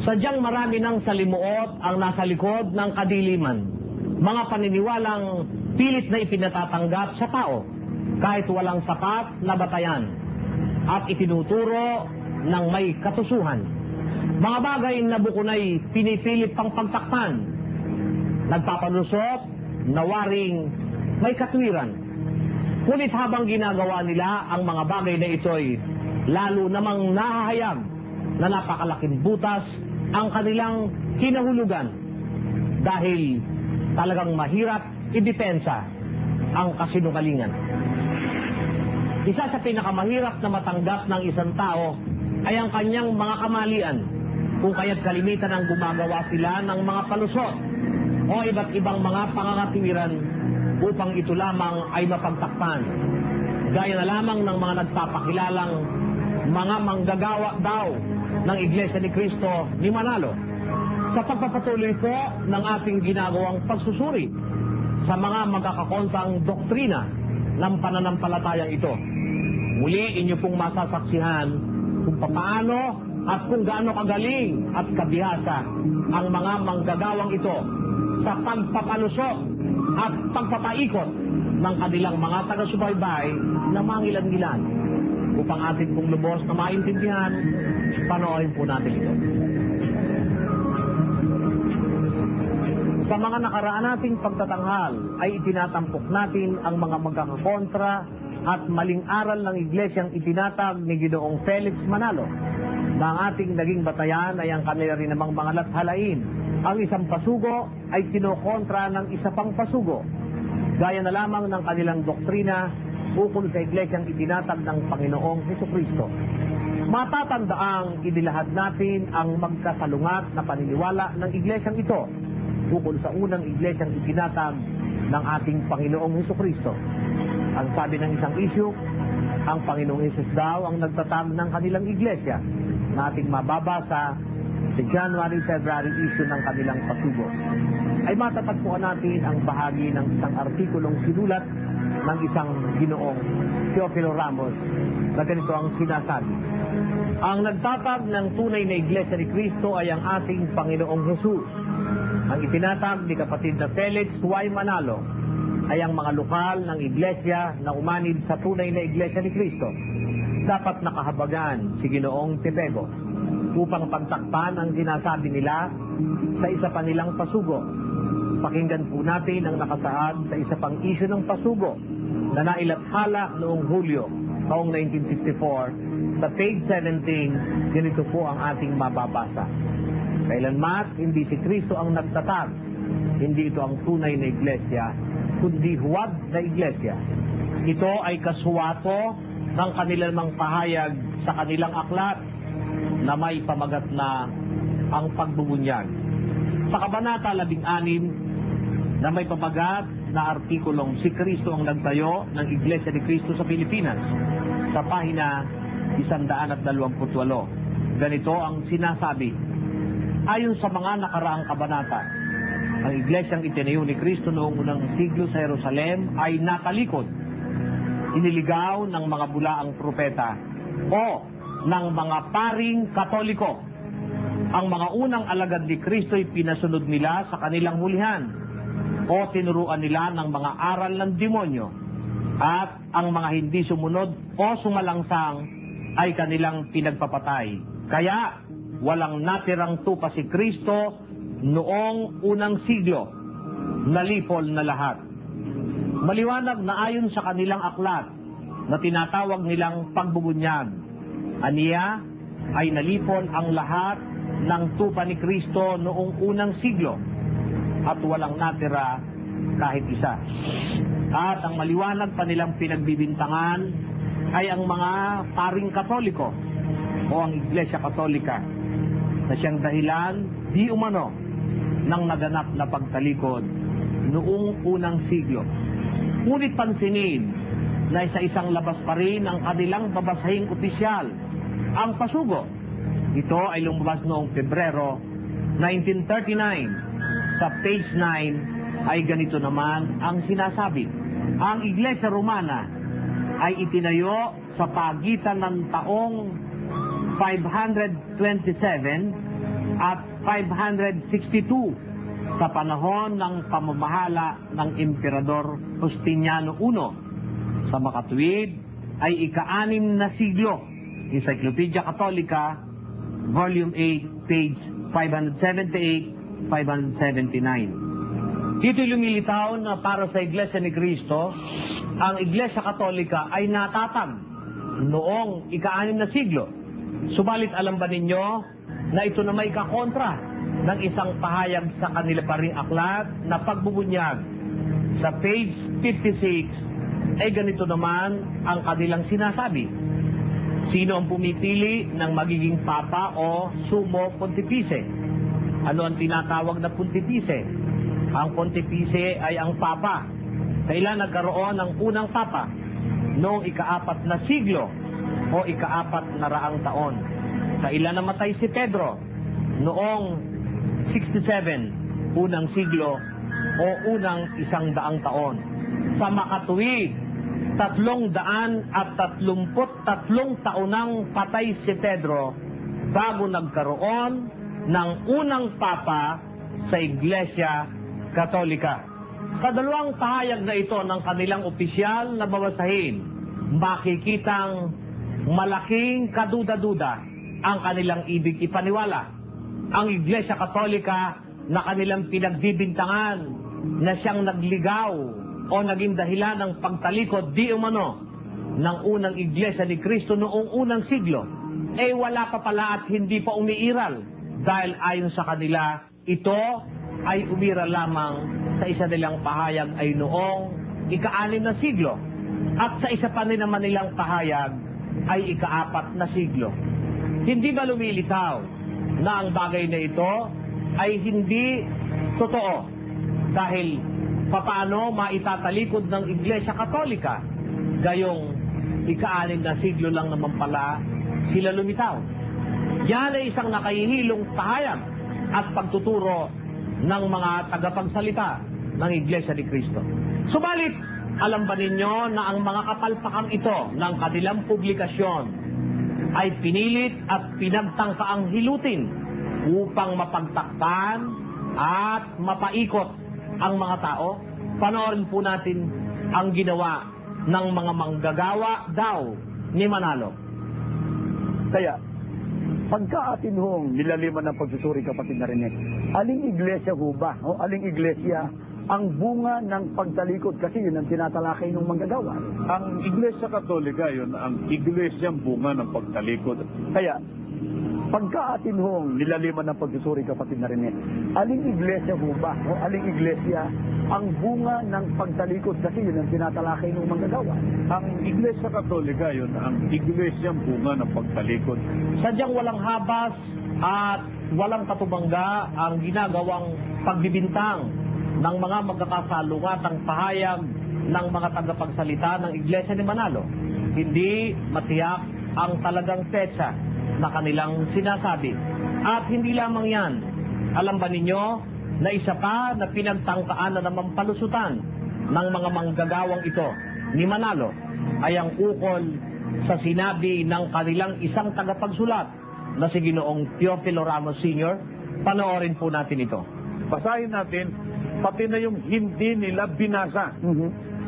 Sadyang marami ng salimuot ang nasa likod ng kadiliman. Mga paniniwalang pilit na ipinatatanggap sa tao kahit walang sapat na batayan at itinuturo ng may katusuhan. Mga bagay na bukunay pinipilit pang pagtakpan, nagpapalusot na waring may katwiran. Ngunit habang ginagawa nila ang mga bagay na ito'y lalo namang nahahayag na napakalaking butas ang kanilang hinahulugan dahil talagang mahirap idepensa ang kasinungalingan. Isa sa pinakamahirap na matanggap ng isang tao ay ang kanyang mga kamalian, kung kaya't kalimitan ang gumagawa sila ng mga palusot o iba't ibang mga pangangatiwiran upang ito lamang ay mapagtakpan. Gaya na lamang ng mga nagpapakilalang mga manggagawa daw ng Iglesia ni Cristo ni Manalo sa pagpapatuloy po ng ating ginagawang pagsusuri sa mga magkakakontang doktrina ng pananampalatayang ito. Muli inyo pong masasaksihan kung paano at kung gaano kagaling at kabihasa ang mga manggagawang ito sa pagpapalusot at pagpapaikot ng kanilang mga taga-subaybay na mangilan-ngilan. Upang ating pong lubos na maintindihan, panoorin po natin ito. Sa mga nakaraan nating pagtatanghal ay itinatampok natin ang mga magkakakontra at maling aral ng iglesyang itinatag ni Ginoong Felix Manalo na ang ating naging batayan ay ang kanila rin namang mga lathalain. Ang isang pasugo ay kinokontra ng isa pang pasugo, gaya na lamang ng kanilang doktrina ukol sa iglesyang itinatag ng Panginoong Jesucristo. Matatandaang inilahad natin ang magkasalungat na paniniwala ng iglesyang ito ukol sa unang iglesyang itinatag ng ating Panginoong Jesucristo. Ang sabi ng isang issue, ang Panginoong Jesus daw ang nagtatag ng kanilang iglesia, na ating mababasa sa January-February issue ng kanilang pasugo. Ay matatagpuan natin ang bahagi ng isang artikulong sinulat ng isang Ginoong Teofilo Ramos na ganito ang sinasabi: ang nagtatag ng tunay na iglesia ni Cristo ay ang ating Panginoong Jesus. Ang itinatag ni kapatid na Felix Y. Manalo ay ang mga lokal ng iglesia na umanid sa tunay na iglesia ni Cristo. Dapat nakahabagan si Ginoong Tepego upang pagtakpan ang sinasabi nila sa isa pa nilang pasugo. Pakinggan po natin ang nakasaad sa isa pang issue ng pasugo na nailathala noong Hulyo taong 1954. Sa page 17, ganito po ang ating mababasa: kailanman hindi si Kristo ang nagtatag, hindi ito ang tunay na iglesia, kundi huwad na iglesia. Ito ay kasuwato ng kanilang mga pahayag sa kanilang aklat na may pamagat na ang pagbubunyag. Sa Kabanata 16 na may pamagat na artikulong si Kristo ang nagtayo ng Iglesia ni Cristo sa Pilipinas, sa pahina 128. Ganito ang sinasabi: ayon sa mga nakaraang kabanata, ang iglesyang itinayo ni Cristo noong unang siglo sa Jerusalem ay natalikod, iniligaw ng mga bulaang propeta o ng mga paring Katoliko. Ang mga unang alagad ni Cristo ay pinasunod nila sa kanilang hulihan o tinuruan nila ng mga aral ng demonyo, at ang mga hindi sumunod o sumalangsang ay kanilang pinagpapatay. Kaya walang natirang tupa si Kristo noong unang siglo, nalipol na lahat. Maliwanag na ayon sa kanilang aklat na tinatawag nilang pagbubunyag, aniya ay nalipol ang lahat ng tupa ni Kristo noong unang siglo at walang natira kahit isa. At ang maliwanag pa nilang pinagbibintangan ay ang mga paring Katoliko o ang Iglesia Katolika na siyang dahilan di umano ng naganap na pagtalikod noong unang siglo. Ngunit pansinin na isa-isang labas pa rin ang kanilang babasahing opisyal, ang pasugo. Ito ay lumabas noong Pebrero 1939. Sa page 9 ay ganito naman ang sinasabi: ang Iglesia Romana ay itinayo sa pagitan ng taong 527 at 562 sa panahon ng pamamahala ng Emperador Justiniano I. Sa makatuwid ay ika-6 na siglo. Encyclopedia Catholica, Volume 8, page 578-579. Dito'y lumilitaw na para sa Iglesia ni Cristo, ang Iglesia Katolika ay natatag noong ika-6 na siglo. Subalit alam ba ninyo na ito na may kakontra ng isang pahayag sa kanila pa ring aklat na pagbubunyag? Sa page 56 ay ganito naman ang kanilang sinasabi. Sino ang pumipili ng magiging papa o sumo pontifice? Ano ang tinatawag na pontifice? Ang pontifice ay ang papa. Kailan nagkaroon ng unang papa? Noong ika-4 na siglo o ika-4 na raang taon. Kailan namatay si Pedro? Noong 67, unang siglo o unang 100 taon. Sa makatuwid, 333 taonang patay si Pedro bago nagkaroon ng unang papa sa Iglesia Katolika. Sa dalawang pahayag na ito ng kanilang opisyal na babasahin, makikitang malaking kaduda-duda ang kanilang ibig ipaniwala. Ang Iglesia Katolika na kanilang pinagbibintangan na siyang nagligaw o naging dahilan ng pagtalikod di umano ng unang Iglesia ni Cristo noong unang siglo, eh wala pa pala at hindi pa umiiral dahil ayon sa kanila, ito ay umiral lamang sa isa nilang pahayag ay noong ika-6 na siglo at sa isa pa naman nilang pahayag ay ika-4 na siglo. Hindi ba lumilitaw na ang bagay na ito ay hindi totoo dahil papaano maitatalikod ng Iglesia Katolika gayong ika-6 na siglo lang naman pala sila lumitaw? Yan ay isang nakahihilong pahayag at pagtuturo ng mga tagapagsalita ng Iglesia ni Cristo. Subalit, alam ba ninyo na ang mga kapalpakang ito ng kanilang publikasyon ay pinilit at pinagtangkaang hilutin upang mapagtakpan at mapaikot ang mga tao? Panoorin po natin ang ginawa ng mga manggagawa daw ni Manalo. Kaya, pagka atin hong nilaliman ng pagsusuri, kapatid na rin aling iglesia ho ba, o aling iglesia ang bunga ng pagtalikod? Kasi yun ang tinatalakay ng manggagawa. Ang Iglesia Katolika, yun ang iglesyang bunga ng pagtalikod. Kaya, pagka atin hong nilaliman ng pagsusuri, kapatid na rin aling iglesia ho ba, o aling iglesia ang bunga ng pagtalikod? Kasi yun ang tinatalakay ng manggagawa. Ang Iglesia Katolika, yun ang iglesyang bunga ng pagtalikod. Sadyang walang habas at walang katubangga ang ginagawang pagbibintang ng mga magkakasalungatang pahayag ng mga tagapagsalita ng Iglesia ni Manalo. Hindi matiyak ang talagang petsa na kanilang sinasabi. At hindi lamang yan. Alam ba ninyo na isa pa na pinagtangkaan na naman palusutan ng mga manggagawang ito ni Manalo ay ang ukol sa sinabi ng kanilang isang tagapagsulat na si Ginoong Teofilo Ramos Sr. Panoorin po natin ito. Basahin natin, pati na yung hindi nila binasa.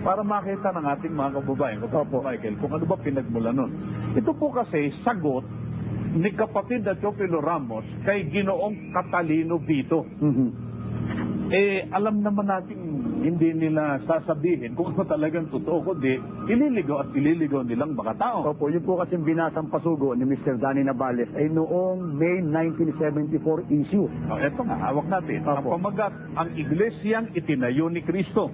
Para makita ng ating mga kababayan, Michael, kung ano ba pinagmula nun. Ito po kasi sagot ni kapatid na Teofilo Ramos kay Ginoong Catalino Vito. Alam naman natin hindi nila sasabihin kung ano talagang totoo, kundi ililigaw at ililigaw nilang mga tao. Opo, yun po kasi binasang pasugo ni Mr. Danny Navales ay noong May 1974 issue. Eto nga, hawak natin. Ang Opo. pamagat, ang iglesyang itinayo ni Kristo.